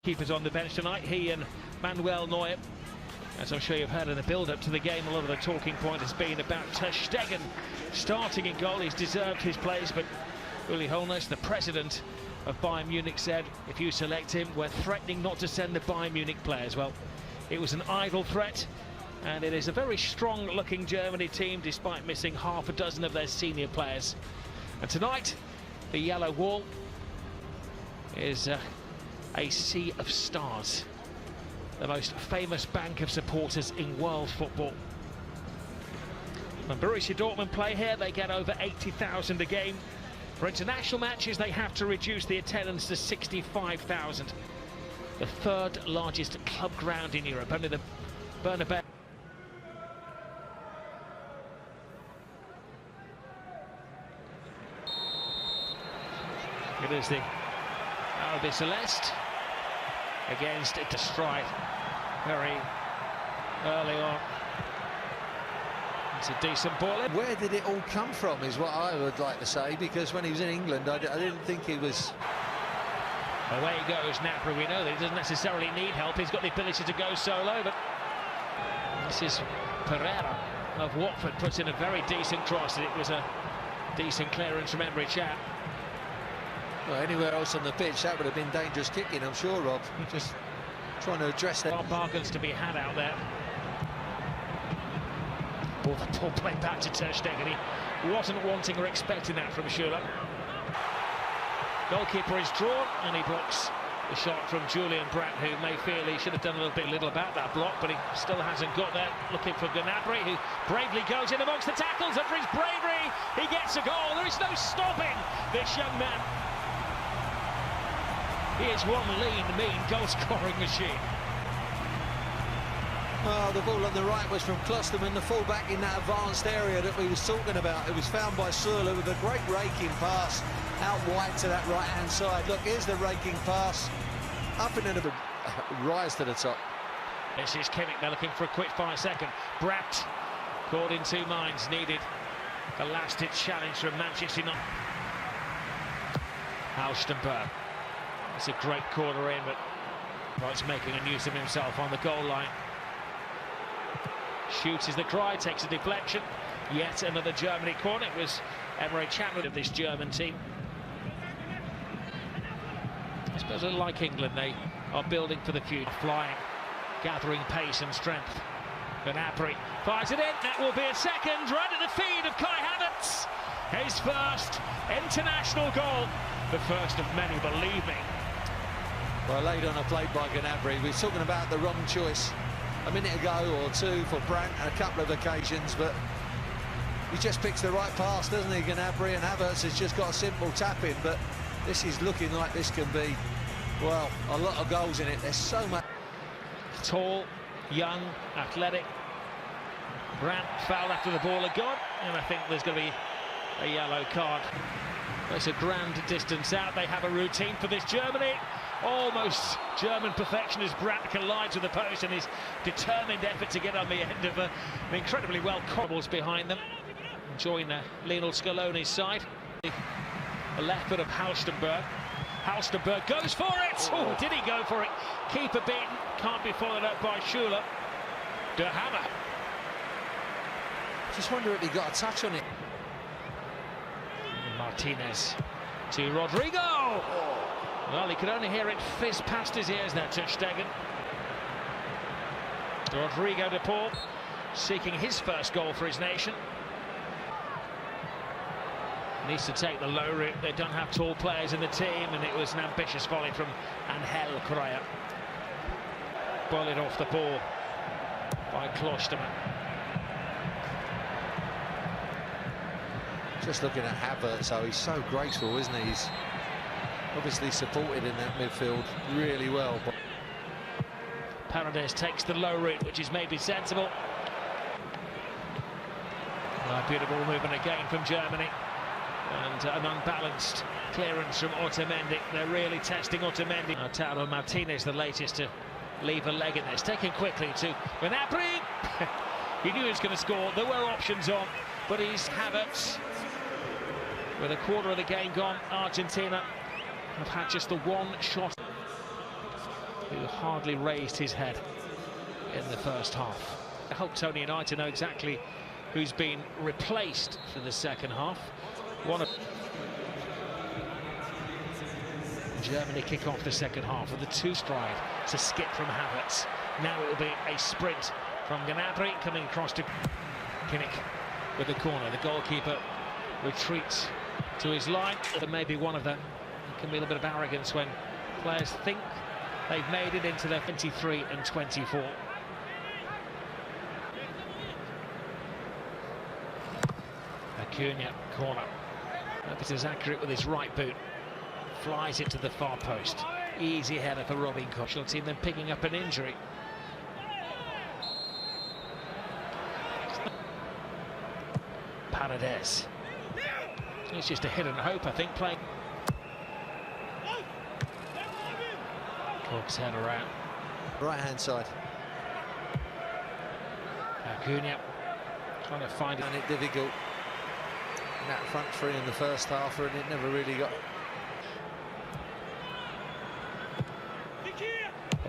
Keepers on the bench tonight, he and Manuel Neuer. As I'm sure you've heard in the build-up to the game, a lot of the talking point has been about Ter Stegen starting in goal. He's deserved his place, but Uli Hoeneß, the president of Bayern Munich, said if you select him, we're threatening not to send the Bayern Munich players. Well, it was an idle threat, and it is a very strong-looking Germany team, despite missing half a dozen of their senior players. And tonight, the yellow wall is a sea of stars, the most famous bank of supporters in world football. When Borussia Dortmund play here, they get over 80,000 a game. For international matches, they have to reduce the attendance to 65,000. The third largest club ground in Europe, only the Bernabeu. It is the Albi Celeste against De Strijk very early on. It's a decent ball in. Where did it all come from is what I would like to say, because when he was in England I didn't think he was... Away goes Gnabry. We know that he doesn't necessarily need help, he's got the ability to go solo, but this is Pereira of Watford, puts in a very decent cross, and it was a decent clearance from Emre Can. Well, anywhere else on the pitch that would have been dangerous kicking, I'm sure, Rob. Just trying to address that. Bargains to be had out there. Ball played back to Ter Stegen. He wasn't wanting or expecting that from Schürrle. Goalkeeper is drawn and he blocks the shot from Julian Brandt, who may feel he should have done a little about that block, but he still hasn't got there. Looking for Gnabry, who bravely goes in amongst the tackles, and for his bravery he gets a goal. There is no stopping this young man. He is one lean, mean goal-scoring machine. Oh, the ball on the right was from Klosterman, the full-back in that advanced area that we was talking about. It was found by Schürrle with a great raking pass out wide to that right-hand side. Look, here's the raking pass. Up and then a rise to the top. This is Kimmich, they're looking for a quick 5-second. Brandt caught in two minds, needed a last-ditch challenge from Manchester United. Halstenberg. It's a great corner in, but Wright's making a use of himself on the goal line. Shoots is the cry, takes a deflection. Yet another Germany corner. It was Emre Can of this German team. I suppose like England, they are building for the future, flying, gathering pace and strength. Gnabry fires it in, that will be a second, right at the feet of Kai Havertz. His first international goal, the first of many, believe me. Well, laid on a plate by Gnabry. We were talking about the wrong choice a minute ago or two for Brandt on a couple of occasions, but he just picks the right pass, doesn't he, Gnabry? And Havertz has just got a simple tap in, but this is looking like this can be, well, a lot of goals in it. There's so much. Tall, young, athletic. Brandt fouled after the ball had gone, and I think there's going to be a yellow card. It's a grand distance out. They have a routine for this Germany. Almost German perfection as Brandt collides with the post, and his determined effort to get on the end of an incredibly well cobbles behind them. Join Lionel Scaloni's side. The left foot of Halstenberg. Halstenberg goes for it! Oh, did he go for it? Keeper beaten, can't be followed up by Schürrle. De Hammer. Just wonder if he got a touch on it. Martinez to Rodrigo. Well, he could only hear it fizz past his ears now, Ter Stegen. Rodrigo de Paul seeking his first goal for his nation. Needs to take the low route. They don't have tall players in the team, and it was an ambitious volley from Angel Correa. Bullied off the ball by Klosterman. Just looking at Havertz, oh, he's so graceful, isn't he? He's obviously supported in that midfield really well. Paredes takes the low route, which is maybe sensible. Beautiful movement again from Germany, and an unbalanced clearance from Otamendi. They're really testing Otamendi. Lautaro Martinez, the latest to leave a leg in this. Taken quickly to Gnabry. He knew he was going to score. There were options on, but he's Havertz. With a quarter of the game gone, Argentina have had just the one shot. who hardly raised his head in the first half. I hope Tony and I to know exactly who's been replaced for the second half. One of Germany kick off the second half with a two-stride. It's a skip from Havertz. Now it will be a sprint from Gnabry coming across to Kinnick with the corner. The goalkeeper retreats to his line. There may be one of them. There can be a little bit of arrogance when players think they've made it into their 23 and 24. Acuna, corner. Hope it's as accurate with his right boot. Flies it to the far post. Easy header for Robin Koch. You'll see them picking up an injury. Paredes. It's just a hit and hope, I think, playing. Koch's head around. Right-hand side. Acuna trying to find Found it difficult. And that front three in the first half, and it never really got.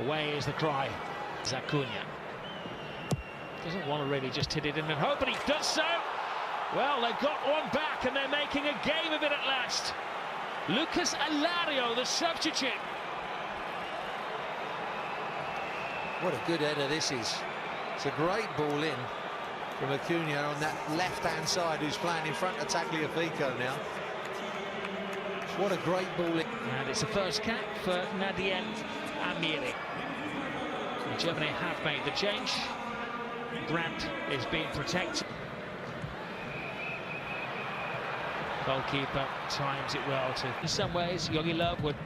Away is the cry. Acuna doesn't want to really just hit it in and hope, but he does so. Well, they've got one back and they're making a game of it at last. Lucas Alario, the substitute. What a good header this is. It's a great ball in from Acuna on that left-hand side, who's playing in front of Tagliafico now. What a great ball in. And it's the first cap for Nadien Amiri. Germany have made the change. Brandt is being protected. Goalkeeper times it well. In some ways, Jogi Löw would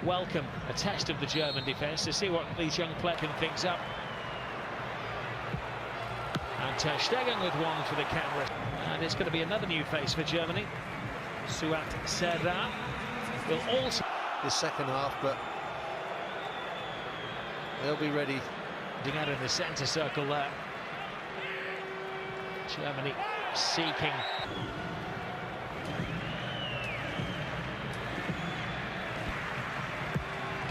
welcome a test of the German defence to see what these young players can things up. And Ter Stegen with one for the camera. And it's going to be another new face for Germany. Suat Serdar will also the second half, but they'll be ready. Out in the centre circle there. Germany seeking.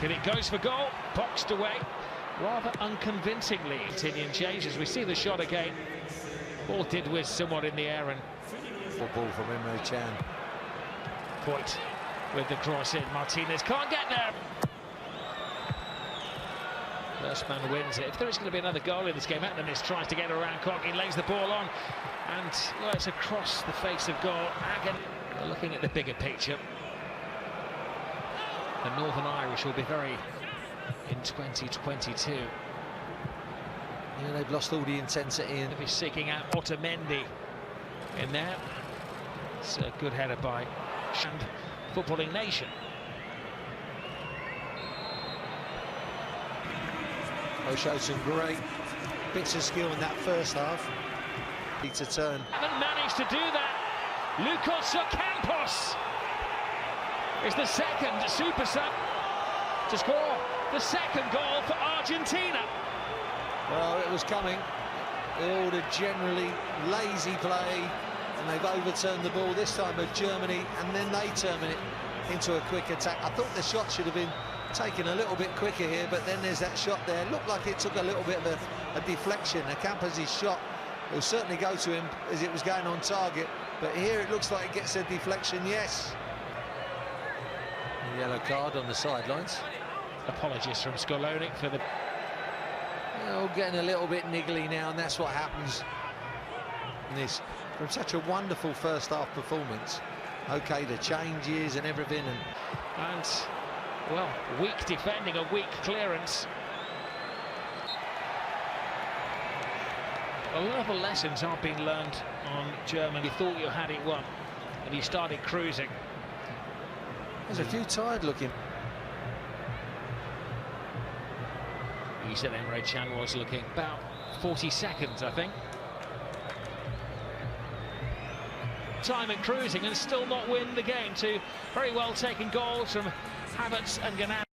It goes for goal, boxed away rather unconvincingly. Argentinian changes. We see the shot again. Ball did whiz somewhat in the air, and ball from Emre Can. Point with the cross in. Martinez can't get there. First man wins it. If there is going to be another goal in this game, Atlenis tries to get around Koch. He lays the ball on, and well, it's across the face of goal. We're looking at the bigger picture. The Northern Irish will be very in 2022. Yeah, they've lost all the intensity. They'll be seeking out Otamendi in there. It's a good header by Shand Footballing Nation. They showed some great bits of skill in that first half. Need to turn. Haven't managed to do that. Lucas Ocampos is the second super sub to score the second goal for Argentina. Well, it was coming. All the generally lazy play, and they've overturned the ball this time with Germany, and then they turn it into a quick attack. I thought the shot should have been taken a little bit quicker here, but then there's that shot there. It looked like it took a little bit of a deflection. Ocampos' shot will certainly go to him as it was going on target, but here it looks like it gets a deflection, yes. A yellow card on the sidelines. Apologies from Skolonik for the... Oh, getting a little bit niggly now, and that's what happens in this. From such a wonderful first half performance. Okay, the changes and everything, and well, weak defending, a weak clearance. A lot of the lessons are being learned on Germany. You thought you had it won, and you started cruising. There's a few tired looking. He said Emre Can was looking about 40 seconds, I think. Time and cruising and still not win the game. Two very well taken goals from Havertz and Gnabry.